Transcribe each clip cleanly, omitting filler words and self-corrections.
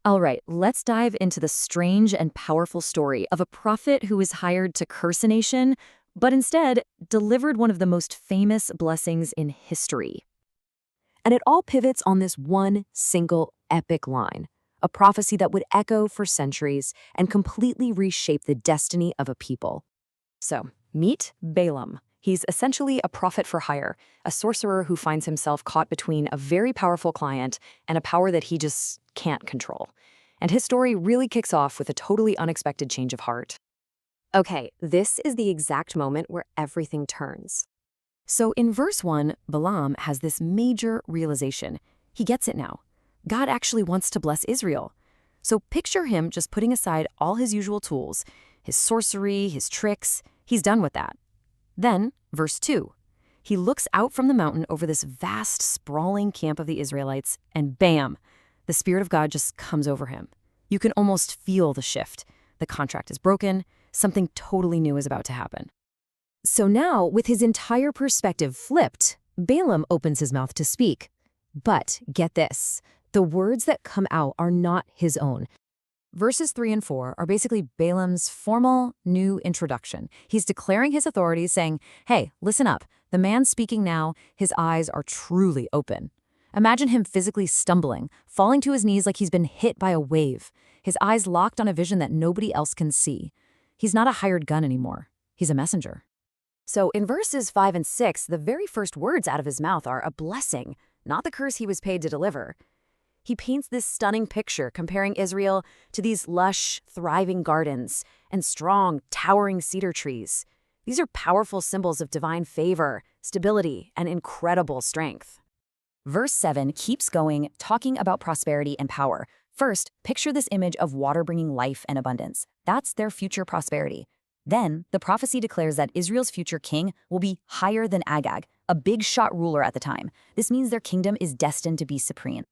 All right, let's dive into the strange and powerful story of a prophet who was hired to curse a nation, but instead delivered one of the most famous blessings in history. And it all pivots on this one single epic line, a prophecy that would echo for centuries and completely reshape the destiny of a people. So, meet Balaam. He's essentially a prophet for hire, a sorcerer who finds himself caught between a very powerful client and a power that he just can't control. And his story really kicks off with a totally unexpected change of heart. Okay, this is the exact moment where everything turns. So in verse 1, Balaam has this major realization. He gets it now. God actually wants to bless Israel. So picture him just putting aside all his usual tools, his sorcery, his tricks. He's done with that. Then, verse 2, he looks out from the mountain over this vast, sprawling camp of the Israelites, and bam, the Spirit of God just comes over him. You can almost feel the shift. The contract is broken. Something totally new is about to happen. So now, with his entire perspective flipped, Balaam opens his mouth to speak. But get this, the words that come out are not his own. Verses 3 and 4 are basically Balaam's formal new introduction. He's declaring his authority, saying, hey, listen up. The man speaking now, his eyes are truly open. Imagine him physically stumbling, falling to his knees like he's been hit by a wave, his eyes locked on a vision that nobody else can see. He's not a hired gun anymore. He's a messenger. So in verses 5 and 6, the very first words out of his mouth are a blessing, not the curse he was paid to deliver. He paints this stunning picture comparing Israel to these lush, thriving gardens and strong, towering cedar trees. These are powerful symbols of divine favor, stability, and incredible strength. Verse 7 keeps going, talking about prosperity and power. First, picture this image of water bringing life and abundance. That's their future prosperity. Then, the prophecy declares that Israel's future king will be higher than Agag, a big-shot ruler at the time. This means their kingdom is destined to be supreme.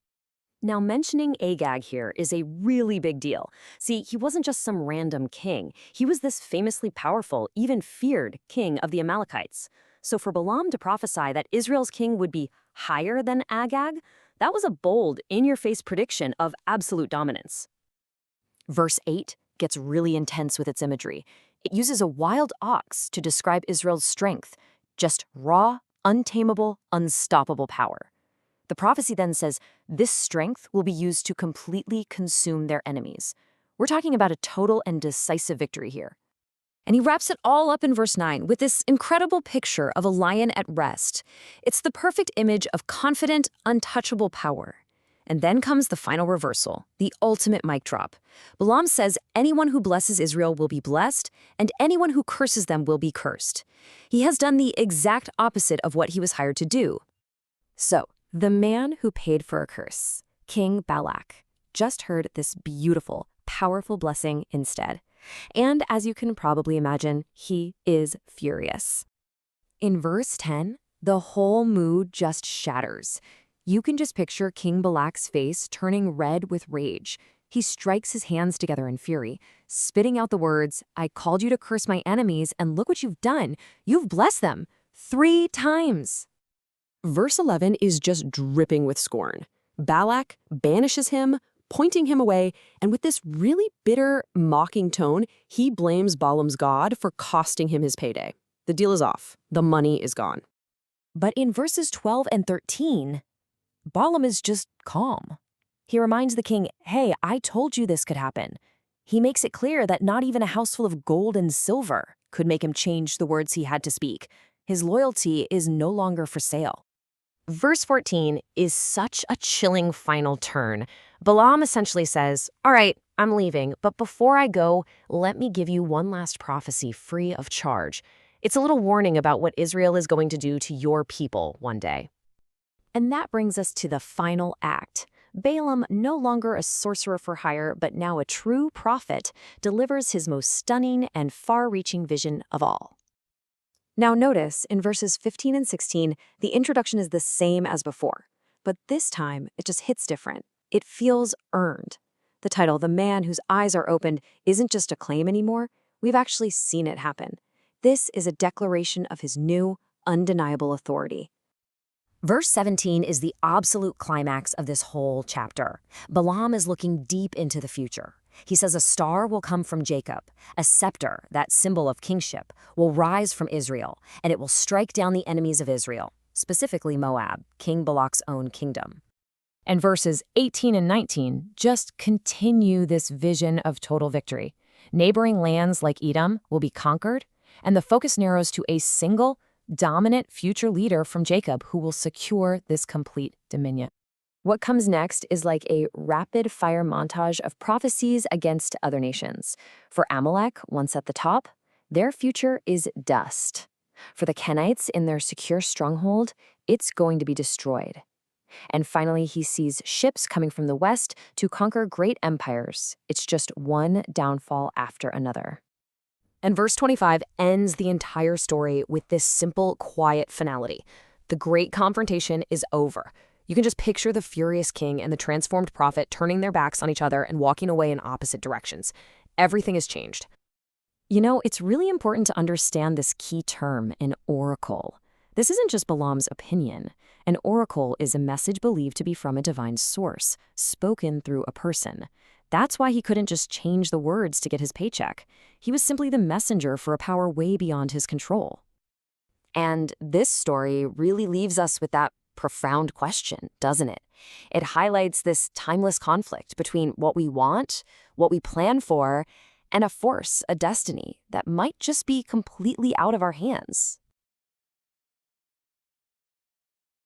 Now, mentioning Agag here is a really big deal. See, he wasn't just some random king. He was this famously powerful, even feared king of the Amalekites. So for Balaam to prophesy that Israel's king would be higher than Agag, that was a bold, in-your-face prediction of absolute dominance. Verse 8 gets really intense with its imagery. It uses a wild ox to describe Israel's strength, just raw, untamable, unstoppable power. The prophecy then says this strength will be used to completely consume their enemies. We're talking about a total and decisive victory here. And he wraps it all up in verse 9 with this incredible picture of a lion at rest. It's the perfect image of confident, untouchable power. And then comes the final reversal, the ultimate mic drop. Balaam says anyone who blesses Israel will be blessed, and anyone who curses them will be cursed. He has done the exact opposite of what he was hired to do. So, the man who paid for a curse, King Balak, just heard this beautiful, powerful blessing instead. And as you can probably imagine, he is furious. In verse 10, the whole mood just shatters. You can just picture King Balak's face turning red with rage. He strikes his hands together in fury, spitting out the words, I called you to curse my enemies, and look what you've done. You've blessed them 3 times. Verse 11 is just dripping with scorn. Balak banishes him, pointing him away, and with this really bitter, mocking tone, he blames Balaam's God for costing him his payday. The deal is off. The money is gone. But in verses 12 and 13, Balaam is just calm. He reminds the king, hey, I told you this could happen. He makes it clear that not even a house full of gold and silver could make him change the words he had to speak. His loyalty is no longer for sale. Verse 14 is such a chilling final turn. Balaam essentially says, all right, I'm leaving, but before I go, let me give you one last prophecy free of charge. It's a little warning about what Israel is going to do to your people one day. And that brings us to the final act. Balaam, no longer a sorcerer for hire, but now a true prophet, delivers his most stunning and far-reaching vision of all. Now notice, in verses 15 and 16, the introduction is the same as before, but this time it just hits different. It feels earned. The title, The Man Whose Eyes Are Opened, isn't just a claim anymore. We've actually seen it happen. This is a declaration of his new, undeniable authority. Verse 17 is the absolute climax of this whole chapter. Balaam is looking deep into the future. He says a star will come from Jacob, a scepter, that symbol of kingship, will rise from Israel, and it will strike down the enemies of Israel, specifically Moab, King Balak's own kingdom. And verses 18 and 19 just continue this vision of total victory. Neighboring lands like Edom will be conquered, and the focus narrows to a single, dominant future leader from Jacob who will secure this complete dominion. What comes next is like a rapid-fire montage of prophecies against other nations. For Amalek, once at the top, their future is dust. For the Kenites in their secure stronghold, it's going to be destroyed. And finally, he sees ships coming from the west to conquer great empires. It's just one downfall after another. And verse 25 ends the entire story with this simple, quiet finality. The great confrontation is over. You can just picture the furious king and the transformed prophet turning their backs on each other and walking away in opposite directions. Everything has changed. You know, it's really important to understand this key term, an oracle. This isn't just Balaam's opinion. An oracle is a message believed to be from a divine source, spoken through a person. That's why he couldn't just change the words to get his paycheck. He was simply the messenger for a power way beyond his control. And this story really leaves us with that profound question, doesn't it? It highlights this timeless conflict between what we want, what we plan for, and a force, a destiny that might just be completely out of our hands.